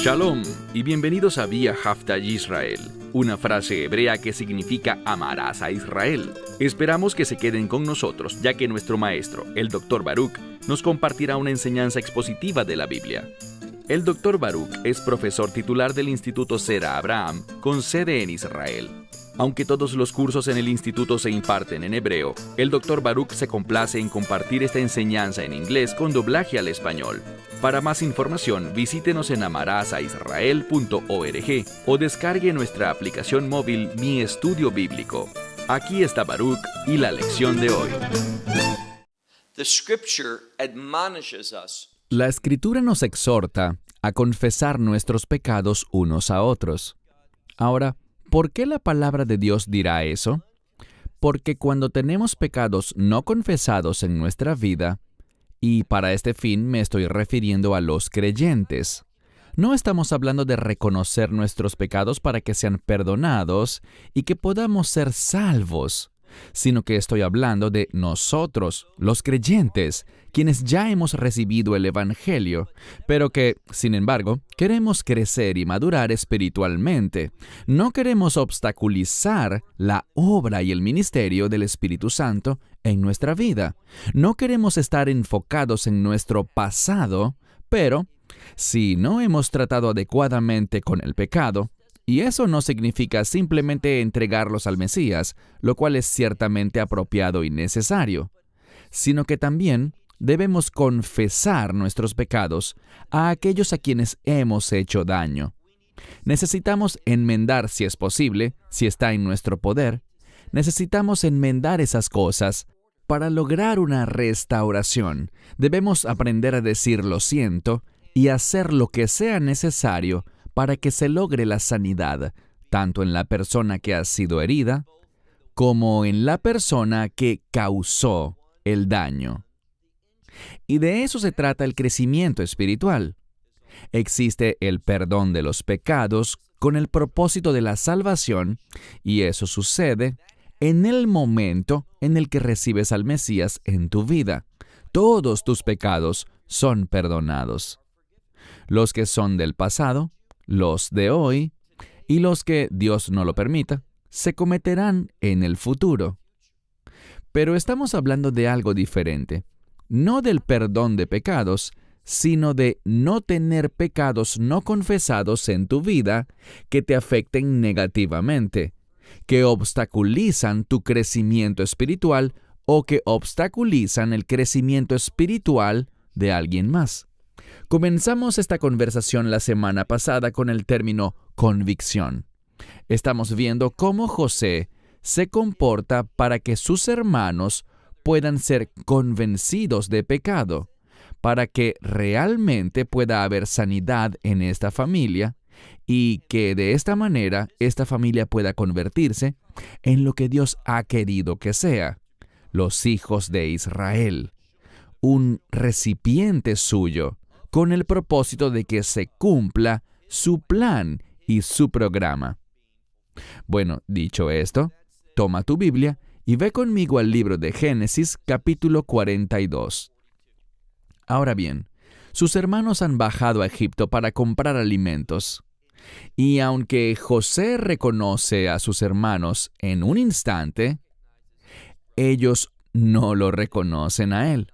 Shalom y bienvenidos a Vía Hafta Yisrael, una frase hebrea que significa amarás a Israel. Esperamos que se queden con nosotros, ya que nuestro maestro, el Dr. Baruch, nos compartirá una enseñanza expositiva de la Biblia. El Dr. Baruch es profesor titular del Instituto Sera Abraham, con sede en Israel. Aunque todos los cursos en el instituto se imparten en hebreo, el Dr. Baruch se complace en compartir esta enseñanza en inglés con doblaje al español. Para más información, visítenos en amarasaisrael.org o descargue nuestra aplicación móvil Mi Estudio Bíblico. Aquí está Baruch y la lección de hoy. La Escritura nos exhorta a confesar nuestros pecados unos a otros. Ahora, ¿por qué la palabra de Dios dirá eso? Porque cuando tenemos pecados no confesados en nuestra vida, y para este fin me estoy refiriendo a los creyentes, no estamos hablando de reconocer nuestros pecados para que sean perdonados y que podamos ser salvos, sino que estoy hablando de nosotros, los creyentes, quienes ya hemos recibido el Evangelio, pero que, sin embargo, queremos crecer y madurar espiritualmente. No queremos obstaculizar la obra y el ministerio del Espíritu Santo en nuestra vida. No queremos estar enfocados en nuestro pasado, pero si no hemos tratado adecuadamente con el pecado, y eso no significa simplemente entregarlos al Mesías, lo cual es ciertamente apropiado y necesario, sino que también debemos confesar nuestros pecados a aquellos a quienes hemos hecho daño. Necesitamos enmendar si es posible, si está en nuestro poder. Necesitamos enmendar esas cosas. Para lograr una restauración, debemos aprender a decir lo siento y hacer lo que sea necesario para que se logre la sanidad, tanto en la persona que ha sido herida, como en la persona que causó el daño. Y de eso se trata el crecimiento espiritual. Existe el perdón de los pecados con el propósito de la salvación, y eso sucede en el momento en el que recibes al Mesías en tu vida. Todos tus pecados son perdonados. Los que son del pasado, los de hoy y los que, Dios no lo permita, se cometerán en el futuro. Pero estamos hablando de algo diferente, no del perdón de pecados, sino de no tener pecados no confesados en tu vida que te afecten negativamente, que obstaculizan tu crecimiento espiritual o que obstaculizan el crecimiento espiritual de alguien más. Comenzamos esta conversación la semana pasada con el término convicción. Estamos viendo cómo José se comporta para que sus hermanos puedan ser convencidos de pecado, para que realmente pueda haber sanidad en esta familia y que de esta manera esta familia pueda convertirse en lo que Dios ha querido que sea, los hijos de Israel, un recipiente suyo, con el propósito de que se cumpla su plan y su programa. Bueno, dicho esto, toma tu Biblia y ve conmigo al libro de Génesis, capítulo 42. Ahora bien, sus hermanos han bajado a Egipto para comprar alimentos. Y aunque José reconoce a sus hermanos en un instante, ellos no lo reconocen a él.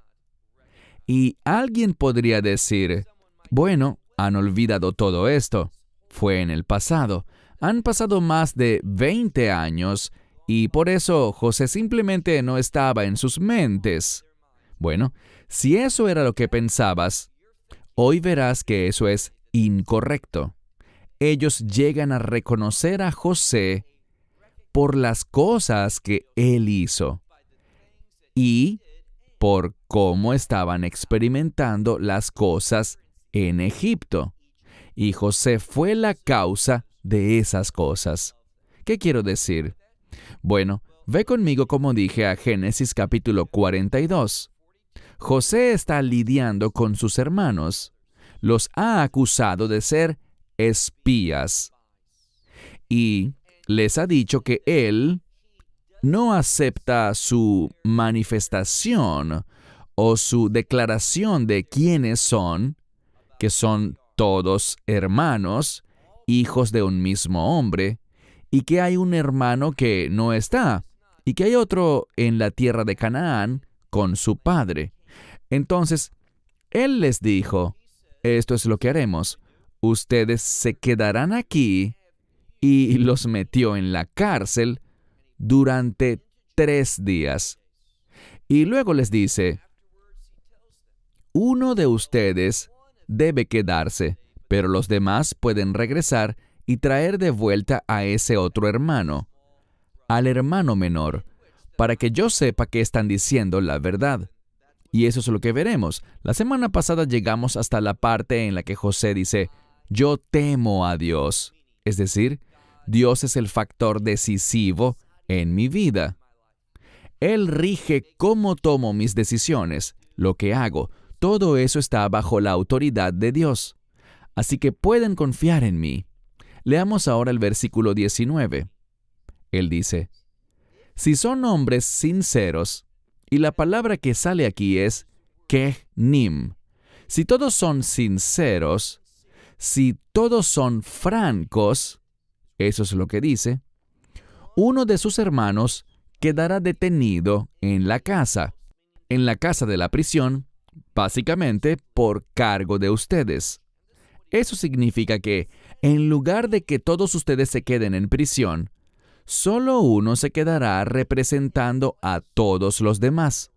Y alguien podría decir, bueno, han olvidado todo esto. Fue en el pasado. Han pasado más de 20 años y por eso José simplemente no estaba en sus mentes. Bueno, si eso era lo que pensabas, hoy verás que eso es incorrecto. Ellos llegan a reconocer a José por las cosas que él hizo y por cómo estaban experimentando las cosas en Egipto. Y José fue la causa de esas cosas. ¿Qué quiero decir? Bueno, ve conmigo, como dije, a Génesis capítulo 42. José está lidiando con sus hermanos. Los ha acusado de ser espías. Y les ha dicho que él no acepta su manifestación o su declaración de quiénes son, que son todos hermanos, hijos de un mismo hombre, y que hay un hermano que no está, y que hay otro en la tierra de Canaán con su padre. Entonces, él les dijo, esto es lo que haremos. Ustedes se quedarán aquí, y los metió en la cárcel durante 3 días. Y luego les dice, uno de ustedes debe quedarse, pero los demás pueden regresar y traer de vuelta a ese otro hermano, al hermano menor, para que yo sepa que están diciendo la verdad. Y eso es lo que veremos. La semana pasada llegamos hasta la parte en la que José dice, yo temo a Dios. Es decir, Dios es el factor decisivo en mi vida. Él rige cómo tomo mis decisiones, lo que hago. Todo eso está bajo la autoridad de Dios. Así que pueden confiar en mí. Leamos ahora el versículo 19. Él dice, si son hombres sinceros, y la palabra que sale aquí es kehnim. Si todos son sinceros, si todos son francos, eso es lo que dice, uno de sus hermanos quedará detenido en la casa de la prisión, básicamente por cargo de ustedes. Eso significa que, en lugar de que todos ustedes se queden en prisión, solo uno se quedará representando a todos los demás.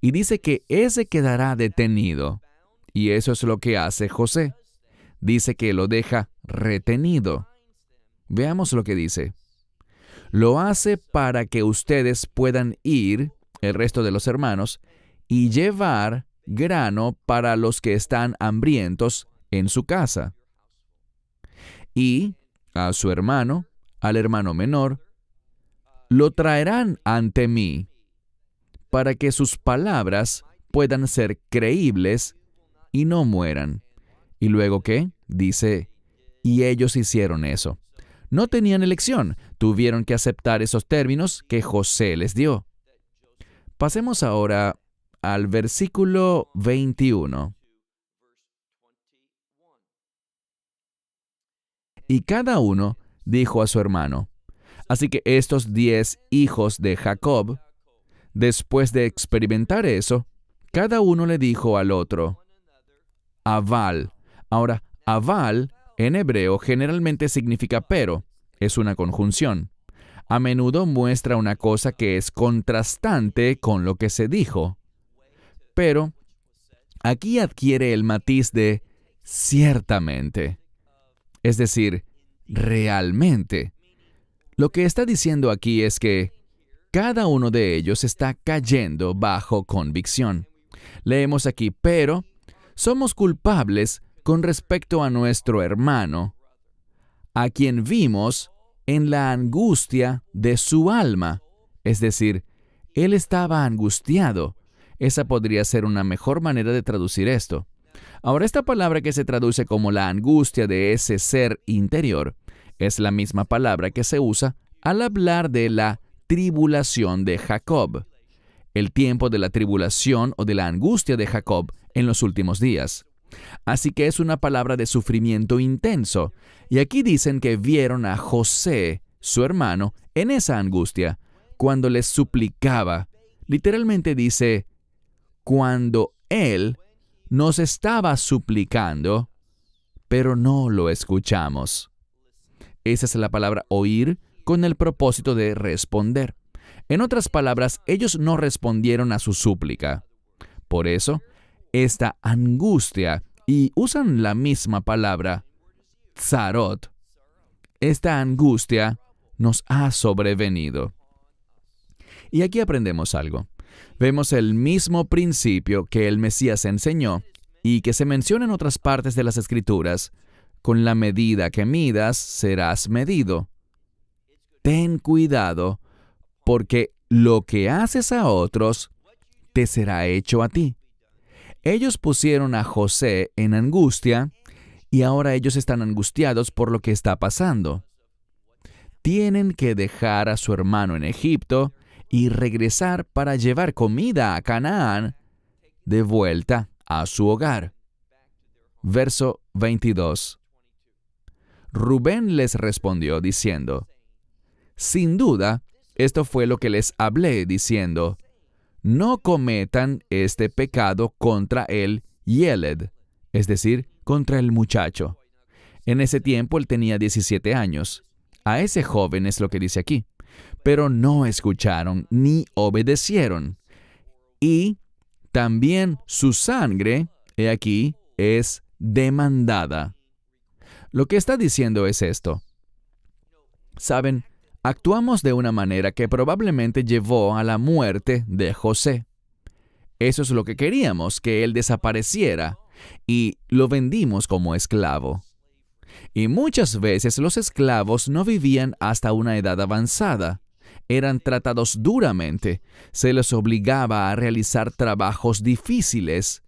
Y dice que ese quedará detenido. Y eso es lo que hace José. Dice que lo deja retenido. Veamos lo que dice. Lo hace para que ustedes puedan ir, el resto de los hermanos, y llevar grano para los que están hambrientos en su casa. Y a su hermano, al hermano menor, lo traerán ante mí, para que sus palabras puedan ser creíbles y no mueran. ¿Y luego qué? Dice, y ellos hicieron eso. No tenían elección, tuvieron que aceptar esos términos que José les dio. Pasemos ahora al versículo 21. Y cada uno dijo a su hermano. Así que estos 10 hijos de Jacob, después de experimentar eso, cada uno le dijo al otro, Aval. Ahora, Aval en hebreo generalmente significa pero, es una conjunción. A menudo muestra una cosa que es contrastante con lo que se dijo. Pero aquí adquiere el matiz de ciertamente. Es decir, realmente. Lo que está diciendo aquí es que cada uno de ellos está cayendo bajo convicción. Leemos aquí, pero somos culpables con respecto a nuestro hermano, a quien vimos en la angustia de su alma. Es decir, él estaba angustiado. Esa podría ser una mejor manera de traducir esto. Ahora, esta palabra que se traduce como la angustia de ese ser interior es la misma palabra que se usa al hablar de la tribulación de Jacob, el tiempo de la tribulación o de la angustia de Jacob en los últimos días. Así que es una palabra de sufrimiento intenso. Y aquí dicen que vieron a José, su hermano, en esa angustia, cuando les suplicaba. Literalmente dice, cuando él nos estaba suplicando, pero no lo escuchamos. Esa es la palabra oír con el propósito de responder. En otras palabras, ellos no respondieron a su súplica. Por eso, esta angustia, y usan la misma palabra, tzarot, esta angustia nos ha sobrevenido. Y aquí aprendemos algo. Vemos el mismo principio que el Mesías enseñó y que se menciona en otras partes de las Escrituras. Con la medida que midas, serás medido. Ten cuidado, porque lo que haces a otros, te será hecho a ti. Ellos pusieron a José en angustia y ahora ellos están angustiados por lo que está pasando. Tienen que dejar a su hermano en Egipto y regresar para llevar comida a Canaán de vuelta a su hogar. verso 22. Rubén les respondió diciendo, sin duda, esto fue lo que les hablé diciendo, no cometan este pecado contra el Yeled, es decir, contra el muchacho. En ese tiempo él tenía 17 años. A ese joven es lo que dice aquí. Pero no escucharon ni obedecieron. Y también su sangre, he aquí, es demandada. Lo que está diciendo es esto. Saben, actuamos de una manera que probablemente llevó a la muerte de José. Eso es lo que queríamos, que él desapareciera, y lo vendimos como esclavo. Y muchas veces los esclavos no vivían hasta una edad avanzada. Eran tratados duramente, se les obligaba a realizar trabajos difíciles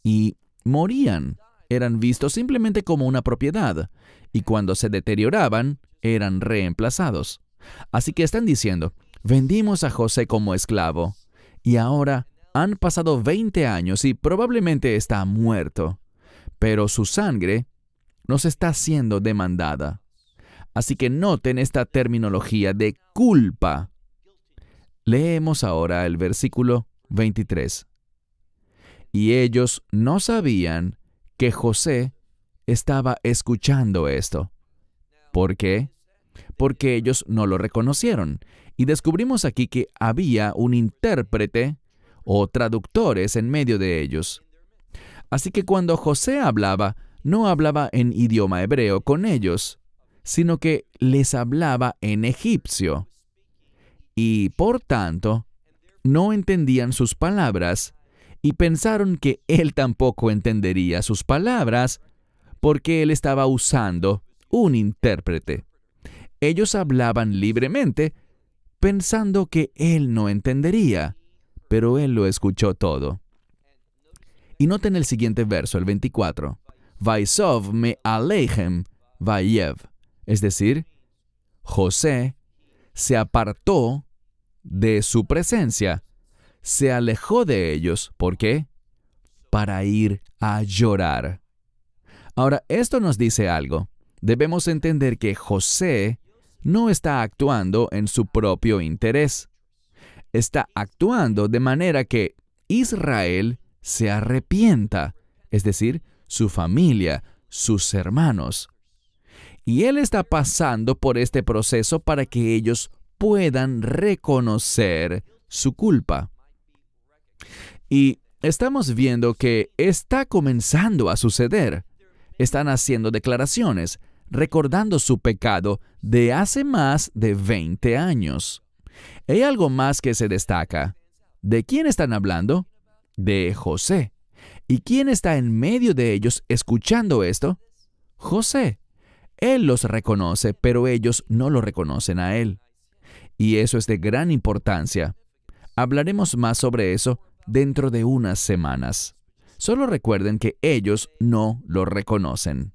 y morían. Eran vistos simplemente como una propiedad, y cuando se deterioraban, eran reemplazados. Así que están diciendo, vendimos a José como esclavo, y ahora han pasado 20 años y probablemente está muerto, pero su sangre nos está siendo demandada. Así que noten esta terminología de culpa. Leemos ahora el versículo 23. Y ellos no sabían que José estaba escuchando esto. ¿Por qué? Porque ellos no lo reconocieron. Y descubrimos aquí que había un intérprete o traductores en medio de ellos. Así que cuando José hablaba, no hablaba en idioma hebreo con ellos, sino que les hablaba en egipcio. Y por tanto, no entendían sus palabras y pensaron que él tampoco entendería sus palabras porque él estaba usando un intérprete. Ellos hablaban libremente pensando que él no entendería, pero él lo escuchó todo. Y noten el siguiente verso, el 24. Vaisov me aleichem vayev. Es decir, José se apartó de su presencia, se alejó de ellos. ¿Por qué? Para ir a llorar. Ahora, esto nos dice algo. Debemos entender que José no está actuando en su propio interés. Está actuando de manera que Israel se arrepienta, es decir, su familia, sus hermanos. Y él está pasando por este proceso para que ellos puedan reconocer su culpa. Y estamos viendo que está comenzando a suceder. Están haciendo declaraciones, recordando su pecado de hace más de 20 años. Hay algo más que se destaca. ¿De quién están hablando? De José. ¿Y quién está en medio de ellos escuchando esto? José. Él los reconoce, pero ellos no lo reconocen a él. Y eso es de gran importancia. Hablaremos más sobre eso dentro de unas semanas. Solo recuerden que ellos no lo reconocen.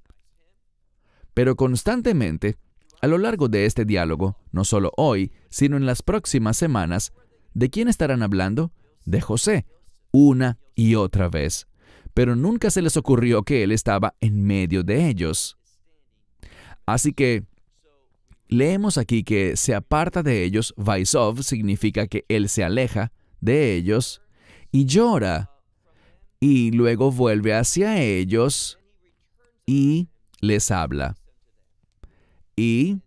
Pero constantemente, a lo largo de este diálogo, no solo hoy, sino en las próximas semanas, ¿de quién estarán hablando? De José, una y otra vez. Pero nunca se les ocurrió que él estaba en medio de ellos. Así que leemos aquí que se aparta de ellos. Vaisov significa que él se aleja de ellos y llora. Y luego vuelve hacia ellos y les habla. Y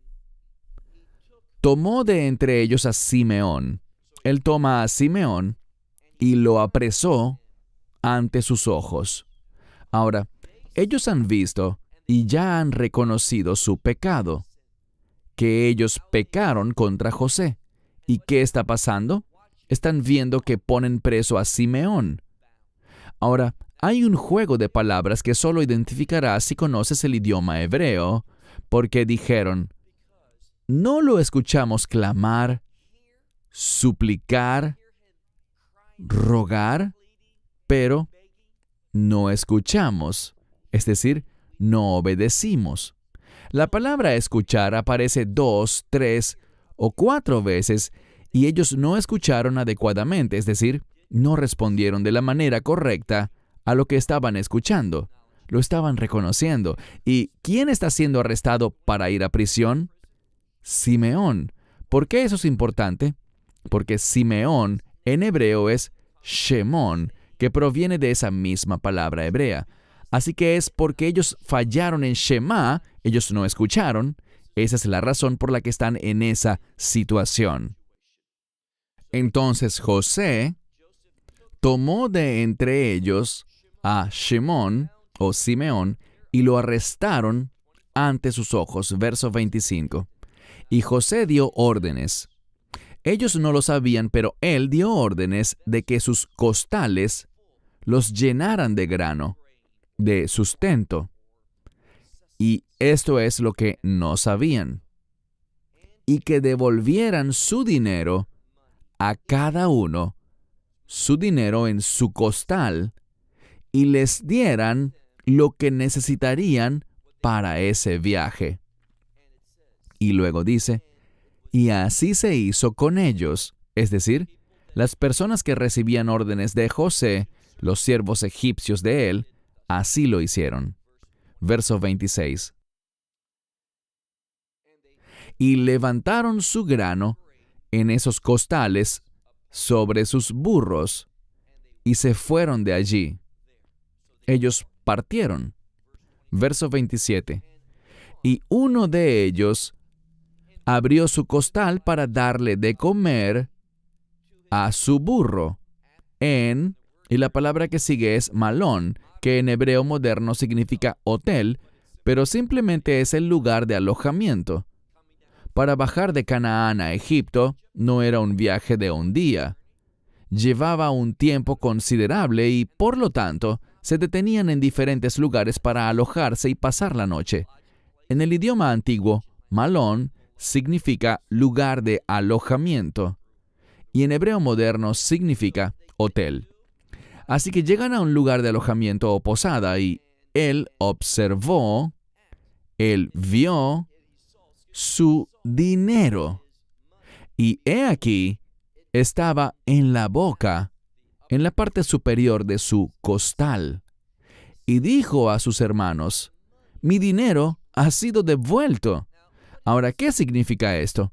tomó de entre ellos a Simeón. Él toma a Simeón y lo apresó ante sus ojos. Ahora, ellos han visto y ya han reconocido su pecado, que ellos pecaron contra José. ¿Y qué está pasando? Están viendo que ponen preso a Simeón. Ahora, hay un juego de palabras que solo identificarás si conoces el idioma hebreo, porque dijeron, no lo escuchamos clamar, suplicar, rogar, pero no escuchamos, es decir, no obedecimos. La palabra escuchar aparece 2, 3 o 4 veces y ellos no escucharon adecuadamente, es decir, no respondieron de la manera correcta a lo que estaban escuchando. lo estaban reconociendo. ¿Y quién está siendo arrestado para ir a prisión? Simeón. ¿Por qué eso es importante? Porque Simeón en hebreo es Shemón, que proviene de esa misma palabra hebrea. Así que es porque ellos fallaron en Shema, ellos no escucharon. Esa es la razón por la que están en esa situación. Entonces José tomó de entre ellos a Shemón o Simeón y lo arrestaron ante sus ojos. Verso 25. Y José dio órdenes. Ellos no lo sabían, pero él dio órdenes de que sus costales los llenaran de grano, de sustento. Y esto es lo que no sabían. Y que devolvieran su dinero a cada uno, su dinero en su costal, y les dieran lo que necesitarían para ese viaje. Y luego dice, y así se hizo con ellos, es decir, las personas que recibían órdenes de José, los siervos egipcios de él, así lo hicieron. Verso 26. Y levantaron su grano en esos costales sobre sus burros, y se fueron de allí. Ellos partieron. Verso 27. Y uno de ellos abrió su costal para darle de comer a su burro y la palabra que sigue es malón, que en hebreo moderno significa hotel, pero simplemente es el lugar de alojamiento. Para bajar de Canaán a Egipto no era un viaje de un día. Llevaba un tiempo considerable y, por lo tanto, se detenían en diferentes lugares para alojarse y pasar la noche. En el idioma antiguo, malón significa lugar de alojamiento y en hebreo moderno significa hotel. Así que llegan a un lugar de alojamiento o posada y él observó, él vio su dinero. Y he aquí, estaba en la boca, en la parte superior de su costal. Y dijo a sus hermanos, mi dinero ha sido devuelto. Ahora, ¿qué significa esto?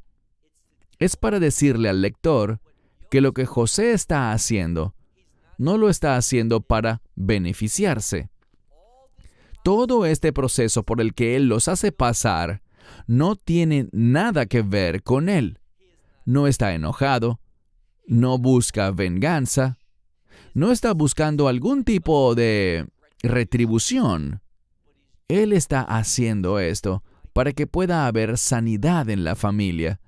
Es para decirle al lector que lo que José está haciendo, no lo está haciendo para beneficiarse. Todo este proceso por el que él los hace pasar no tiene nada que ver con él. No está enojado, no busca venganza, no está buscando algún tipo de retribución. Él está haciendo esto para que pueda haber sanidad en la familia.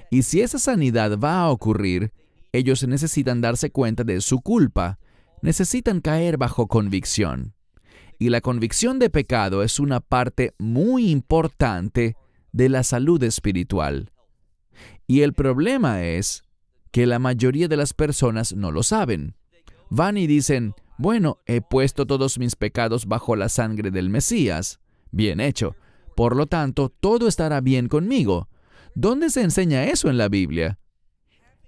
Y si esa sanidad va a ocurrir, ellos necesitan darse cuenta de su culpa, necesitan caer bajo convicción. Y la convicción de pecado es una parte muy importante de la salud espiritual. Y el problema es que la mayoría de las personas no lo saben. Van y dicen, bueno, he puesto todos mis pecados bajo la sangre del Mesías. Bien hecho. Por lo tanto, todo estará bien conmigo. ¿Dónde se enseña eso en la Biblia?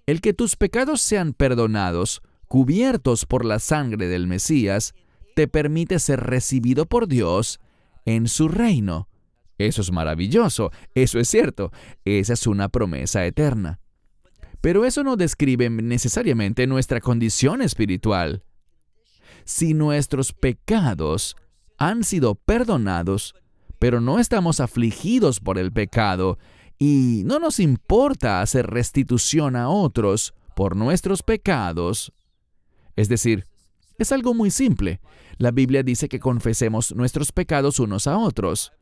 El que tus pecados sean perdonados, cubiertos por la sangre del Mesías, te permite ser recibido por Dios en su reino. Eso es maravilloso, eso es cierto, esa es una promesa eterna. Pero eso no describe necesariamente nuestra condición espiritual. Si nuestros pecados han sido perdonados, pero no estamos afligidos por el pecado, y no nos importa hacer restitución a otros por nuestros pecados. Es decir, es algo muy simple. La Biblia dice que confesemos nuestros pecados unos a otros.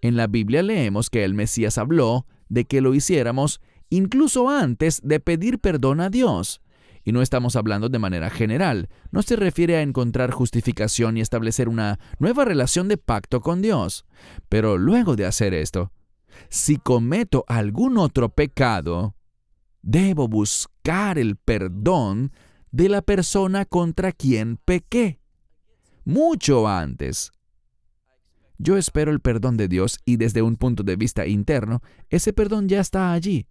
En la Biblia leemos que el Mesías habló de que lo hiciéramos incluso antes de pedir perdón a Dios. Y no estamos hablando de manera general. No se refiere a encontrar justificación y establecer una nueva relación de pacto con Dios. Pero luego de hacer esto, si cometo algún otro pecado, debo buscar el perdón de la persona contra quien pequé, mucho antes. Yo espero el perdón de Dios y desde un punto de vista interno, ese perdón ya está allí.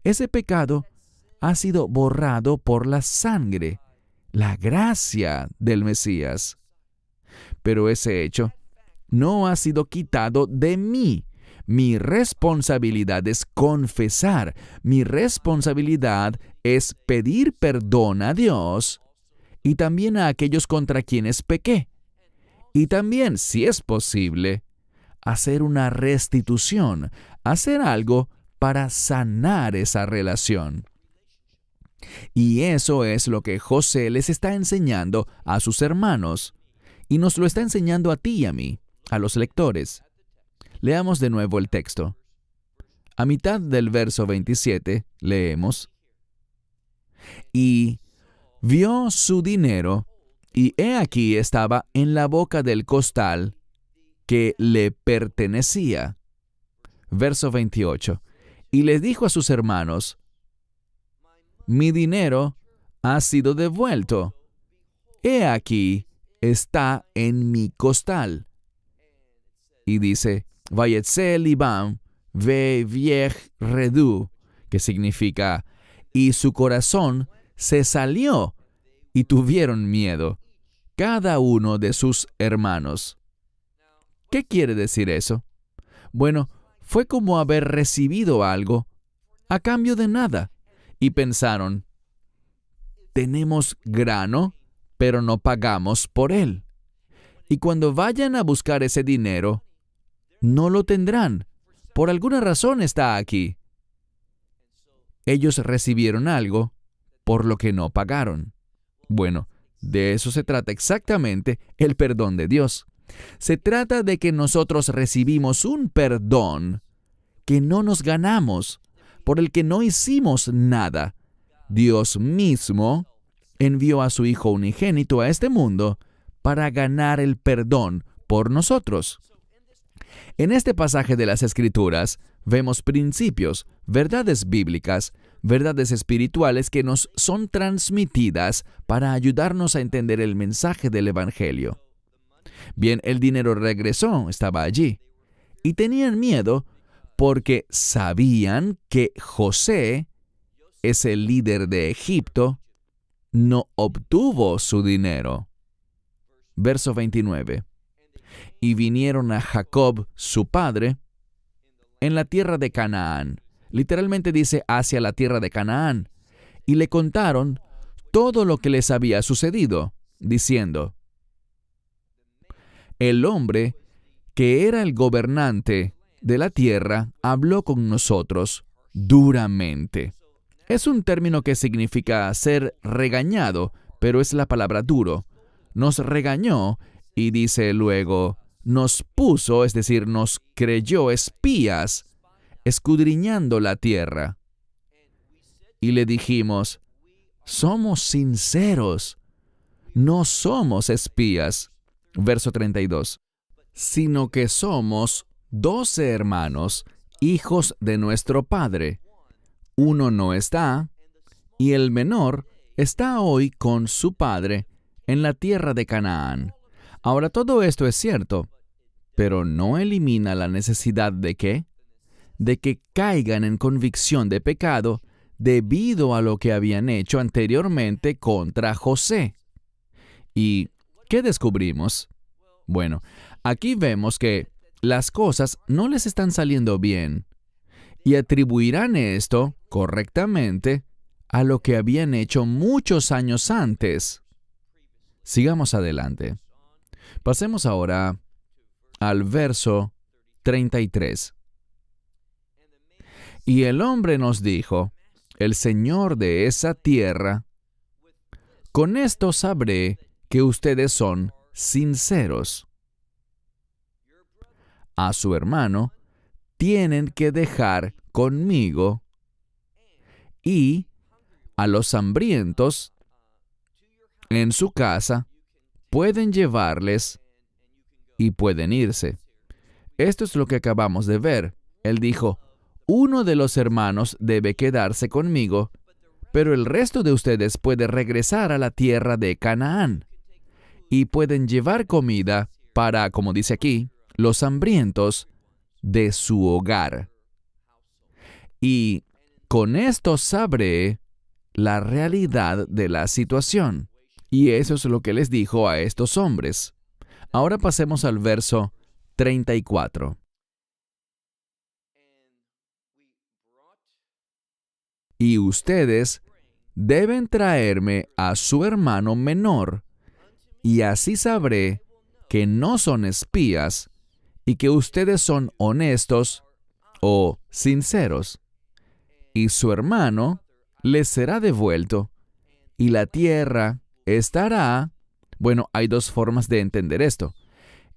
Ese pecado ha sido borrado por la sangre, la gracia del Mesías. Pero ese hecho no ha sido quitado de mí. Mi responsabilidad es confesar. Mi responsabilidad es pedir perdón a Dios y también a aquellos contra quienes pequé. Y también, si es posible, hacer una restitución, hacer algo para sanar esa relación. Y eso es lo que José les está enseñando a sus hermanos, y nos lo está enseñando a ti y a mí, a los lectores. Leamos de nuevo el texto. A mitad del verso 27 leemos: Y vio su dinero, y he aquí estaba en la boca del costal que le pertenecía. Verso 28. Y les dijo a sus hermanos: Mi dinero ha sido devuelto. He aquí, está en mi costal. Y dice: Vayetse libam ve viech redu, que significa, y su corazón se salió, y tuvieron miedo, cada uno de sus hermanos. ¿Qué quiere decir eso? Bueno, fue como haber recibido algo a cambio de nada, y pensaron: tenemos grano, pero no pagamos por él. Y cuando vayan a buscar ese dinero, no lo tendrán. Por alguna razón está aquí. Ellos recibieron algo por lo que no pagaron. Bueno, de eso se trata exactamente el perdón de Dios. Se trata de que nosotros recibimos un perdón que no nos ganamos, por el que no hicimos nada. Dios mismo envió a su Hijo unigénito a este mundo para ganar el perdón por nosotros. En este pasaje de las Escrituras vemos principios, verdades bíblicas, verdades espirituales que nos son transmitidas para ayudarnos a entender el mensaje del Evangelio. Bien, el dinero regresó, estaba allí, y tenían miedo porque sabían que José, ese líder de Egipto, no obtuvo su dinero. Verso 29. Y vinieron a Jacob, su padre, en la tierra de Canaán. Literalmente dice hacia la tierra de Canaán. Y le contaron todo lo que les había sucedido, diciendo: El hombre que era el gobernante de la tierra habló con nosotros duramente. Es un término que significa ser regañado, pero es la palabra duro. Nos regañó y dice luego, nos puso, es decir, nos creyó espías, escudriñando la tierra. Y le dijimos: somos sinceros, no somos espías. Verso 32. Sino que somos 12 hermanos, hijos de nuestro padre. Uno no está, y el menor está hoy con su padre en la tierra de Canaán. Ahora, todo esto es cierto, pero no elimina la necesidad de ¿qué? De que caigan en convicción de pecado debido a lo que habían hecho anteriormente contra José. ¿Y qué descubrimos? Bueno, aquí vemos que las cosas no les están saliendo bien y atribuirán esto correctamente a lo que habían hecho muchos años antes. Sigamos adelante. Pasemos ahora al verso 33. Y el hombre nos dijo: el Señor de esa tierra, con esto sabré que ustedes son sinceros. A su hermano tienen que dejar conmigo, y a los hambrientos en su casa pueden llevarles y pueden irse. Esto es lo que acabamos de ver. Él dijo: uno de los hermanos debe quedarse conmigo, pero el resto de ustedes puede regresar a la tierra de Canaán y pueden llevar comida para, como dice aquí, los hambrientos de su hogar. Y con esto sabré la realidad de la situación. Y eso es lo que les dijo a estos hombres. Ahora pasemos al verso 34. Y ustedes deben traerme a su hermano menor, y así sabré que no son espías y que ustedes son honestos o sinceros. Y su hermano les será devuelto, y la tierra estará... Bueno, hay dos formas de entender esto.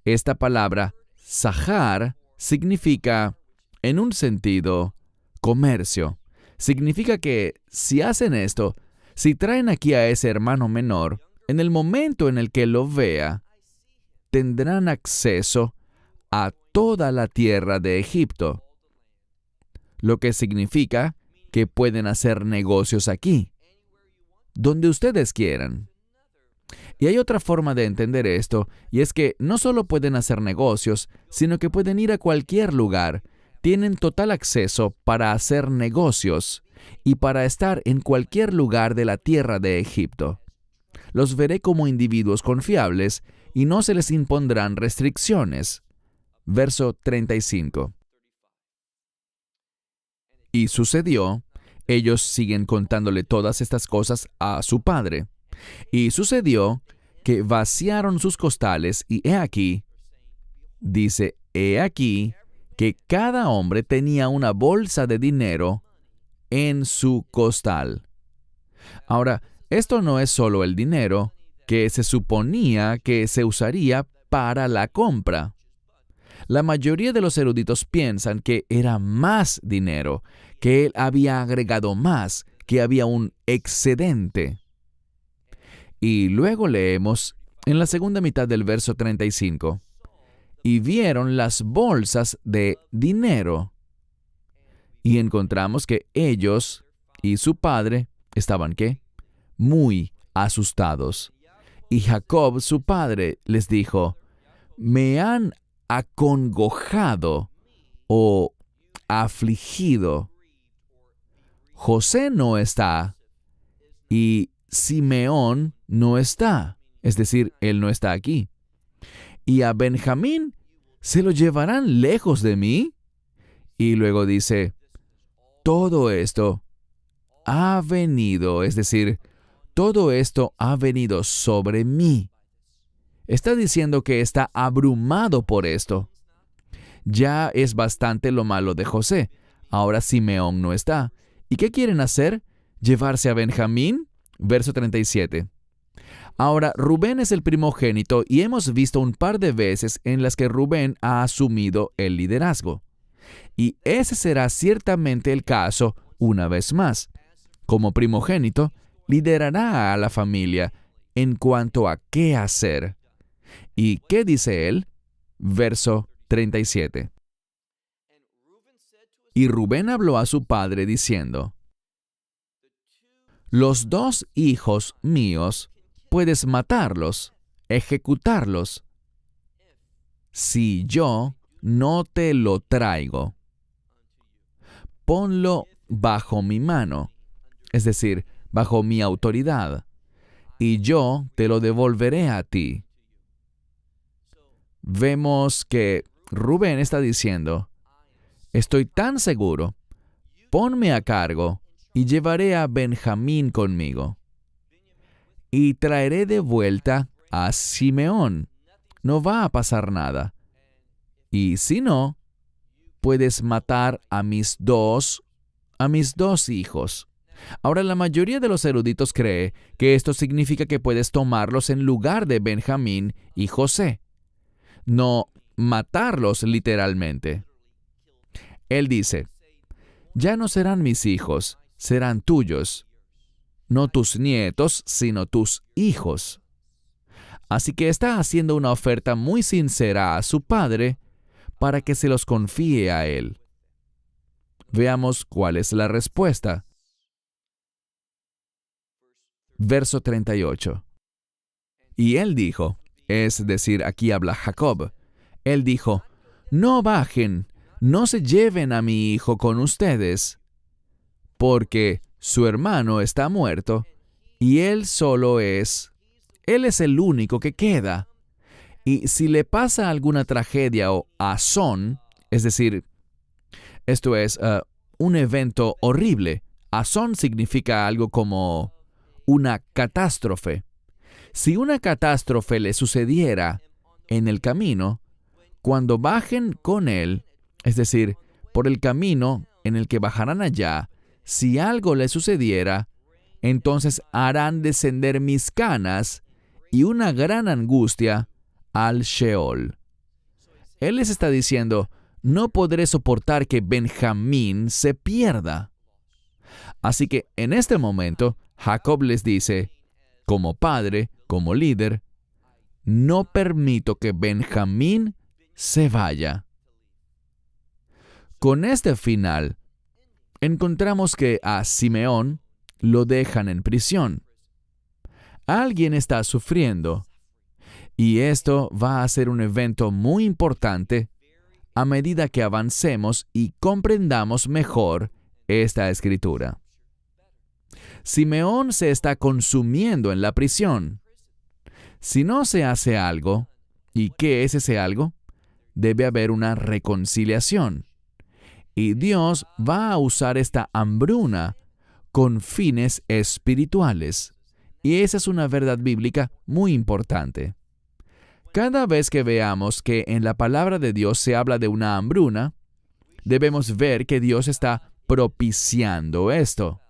Esta palabra, sahar, significa, en un sentido, comercio. Significa que si hacen esto, si traen aquí a ese hermano menor, en el momento en el que lo vea, tendrán acceso a toda la tierra de Egipto, lo que significa que pueden hacer negocios aquí, donde ustedes quieran. Y hay otra forma de entender esto, y es que no solo pueden hacer negocios, sino que pueden ir a cualquier lugar. Tienen total acceso para hacer negocios y para estar en cualquier lugar de la tierra de Egipto. Los veré como individuos confiables y no se les impondrán restricciones. Verso 35. Y sucedió, ellos siguen contándole todas estas cosas a su padre. Y sucedió que vaciaron sus costales y he aquí, dice, he aquí, que cada hombre tenía una bolsa de dinero en su costal. Ahora, esto no es solo el dinero que se suponía que se usaría para la compra. La mayoría de los eruditos piensan que era más dinero, que él había agregado más, que había un excedente. Y luego leemos en la segunda mitad del verso 35, y vieron las bolsas de dinero. Y encontramos que ellos y su padre estaban, ¿qué? Muy asustados. Y Jacob, su padre, les dijo, me han acongojado o afligido. José no está y Simeón no está, es decir, él no está aquí. ¿Y a Benjamín se lo llevarán lejos de mí? Y luego dice, todo esto ha venido, es decir, todo esto ha venido sobre mí. Está diciendo que está abrumado por esto. Ya es bastante lo malo de José. Ahora Simeón no está. ¿Y qué quieren hacer? ¿Llevarse a Benjamín? Verso 37. Ahora, Rubén es el primogénito y hemos visto un par de veces en las que Rubén ha asumido el liderazgo. Y ese será ciertamente el caso una vez más. Como primogénito, liderará a la familia en cuanto a qué hacer. ¿Y qué dice él? Verso 37. Y Rubén habló a su padre diciendo, los dos hijos míos puedes matarlos, ejecutarlos, si yo no te lo traigo. Ponlo bajo mi mano, es decir, bajo mi autoridad, y yo te lo devolveré a ti. Vemos que Rubén está diciendo, estoy tan seguro, ponme a cargo y llevaré a Benjamín conmigo. Y traeré de vuelta a Simeón. No va a pasar nada. Y si no, puedes matar a mis dos hijos. Ahora, la mayoría de los eruditos cree que esto significa que puedes tomarlos en lugar de Benjamín y José. No matarlos literalmente. Él dice, ya no serán mis hijos, serán tuyos. No tus nietos, sino tus hijos. Así que está haciendo una oferta muy sincera a su padre para que se los confíe a él. Veamos cuál es la respuesta. Verso 38. Y él dijo, es decir, aquí habla Jacob, él dijo, no bajen, no se lleven a mi hijo con ustedes, porque su hermano está muerto, y él es el único que queda, Y si le pasa alguna tragedia o asón, es decir, esto es un evento horrible. Asón significa algo como una catástrofe. Si una catástrofe le sucediera en el camino, cuando bajen con él, es decir, por el camino en el que bajarán allá, si algo le sucediera, entonces harán descender mis canas y una gran angustia al Sheol. Él les está diciendo, no podré soportar que Benjamín se pierda. Así que en este momento, Jacob les dice, como padre, como líder, no permito que Benjamín se vaya. Con este final, encontramos que a Simeón lo dejan en prisión. Alguien está sufriendo, y esto va a ser un evento muy importante a medida que avancemos y comprendamos mejor esta escritura. Simeón se está consumiendo en la prisión. Si no se hace algo, ¿y qué es ese algo? Debe haber una reconciliación. Y Dios va a usar esta hambruna con fines espirituales. Y esa es una verdad bíblica muy importante. Cada vez que veamos que en la palabra de Dios se habla de una hambruna, debemos ver que Dios está propiciando esto,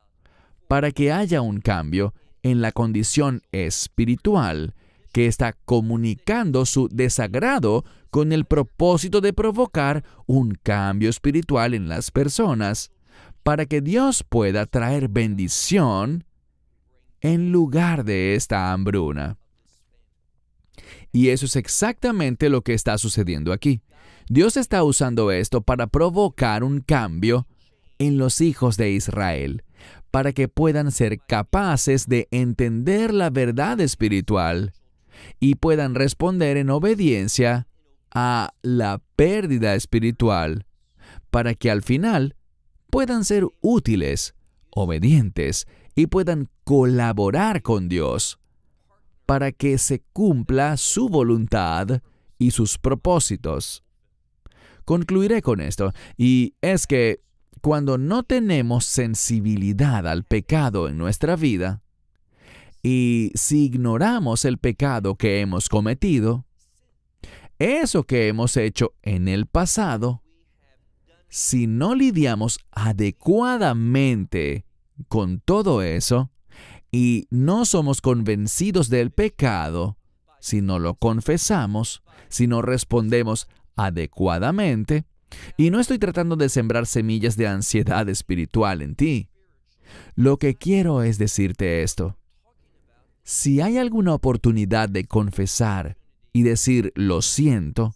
para que haya un cambio en la condición espiritual, que está comunicando su desagrado con el propósito de provocar un cambio espiritual en las personas, para que Dios pueda traer bendición en lugar de esta hambruna. Y eso es exactamente lo que está sucediendo aquí. Dios está usando esto para provocar un cambio en los hijos de Israel, para que puedan ser capaces de entender la verdad espiritual y puedan responder en obediencia a la pérdida espiritual, para que al final puedan ser útiles, obedientes y puedan colaborar con Dios, para que se cumpla su voluntad y sus propósitos. Concluiré con esto, y es que cuando no tenemos sensibilidad al pecado en nuestra vida, y si ignoramos el pecado que hemos cometido, eso que hemos hecho en el pasado, si no lidiamos adecuadamente con todo eso, y no somos convencidos del pecado, si no lo confesamos, si no respondemos adecuadamente, y no estoy tratando de sembrar semillas de ansiedad espiritual en ti. Lo que quiero es decirte esto. Si hay alguna oportunidad de confesar y decir lo siento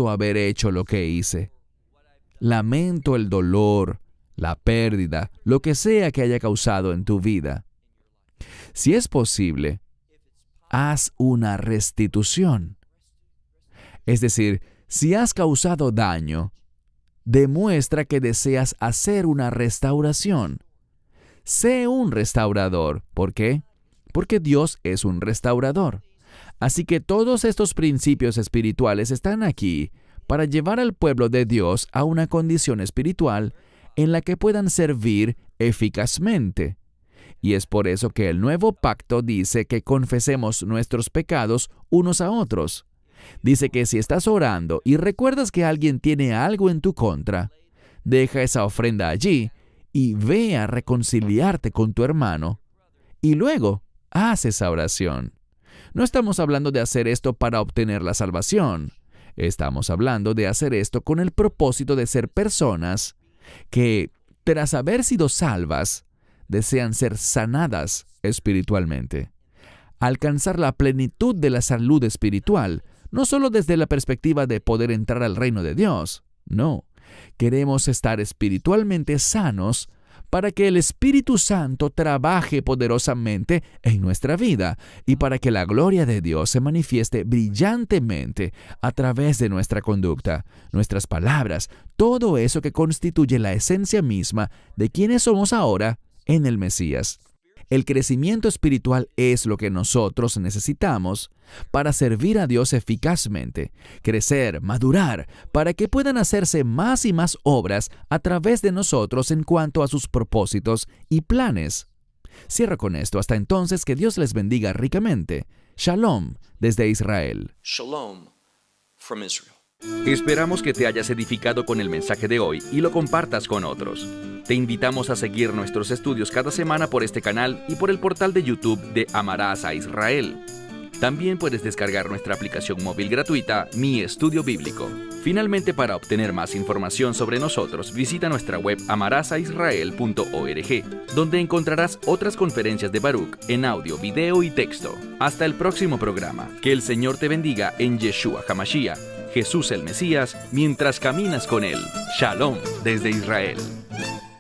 haber hecho lo que hice. Lamento el dolor, la pérdida, lo que sea que haya causado en tu vida. Si es posible, haz una restitución. Es decir, si has causado daño, demuestra que deseas hacer una restauración. Sé un restaurador. ¿Por qué? Porque Dios es un restaurador. Así que todos estos principios espirituales están aquí para llevar al pueblo de Dios a una condición espiritual en la que puedan servir eficazmente. Y es por eso que el nuevo pacto dice que confesemos nuestros pecados unos a otros. Dice que si estás orando y recuerdas que alguien tiene algo en tu contra, deja esa ofrenda allí y ve a reconciliarte con tu hermano. Y luego, haz esa oración. No estamos hablando de hacer esto para obtener la salvación. Estamos hablando de hacer esto con el propósito de ser personas que, tras haber sido salvas, desean ser sanadas espiritualmente. Alcanzar la plenitud de la salud espiritual, no solo desde la perspectiva de poder entrar al reino de Dios. No, queremos estar espiritualmente sanos para que el Espíritu Santo trabaje poderosamente en nuestra vida y para que la gloria de Dios se manifieste brillantemente a través de nuestra conducta, nuestras palabras, todo eso que constituye la esencia misma de quienes somos ahora en el Mesías. El crecimiento espiritual es lo que nosotros necesitamos para servir a Dios eficazmente, crecer, madurar, para que puedan hacerse más y más obras a través de nosotros en cuanto a sus propósitos y planes. Cierro con esto. Hasta entonces, que Dios les bendiga ricamente. Shalom desde Israel. Shalom from Israel. Esperamos que te hayas edificado con el mensaje de hoy y lo compartas con otros. Te invitamos a seguir nuestros estudios cada semana por este canal y por el portal de YouTube de Amarás a Israel. También puedes descargar nuestra aplicación móvil gratuita, Mi Estudio Bíblico. Finalmente, para obtener más información sobre nosotros, visita nuestra web amarasaisrael.org, donde encontrarás otras conferencias de Baruch en audio, video y texto. Hasta el próximo programa. Que el Señor te bendiga en Yeshua HaMashiach, Jesús el Mesías, mientras caminas con Él. Shalom desde Israel.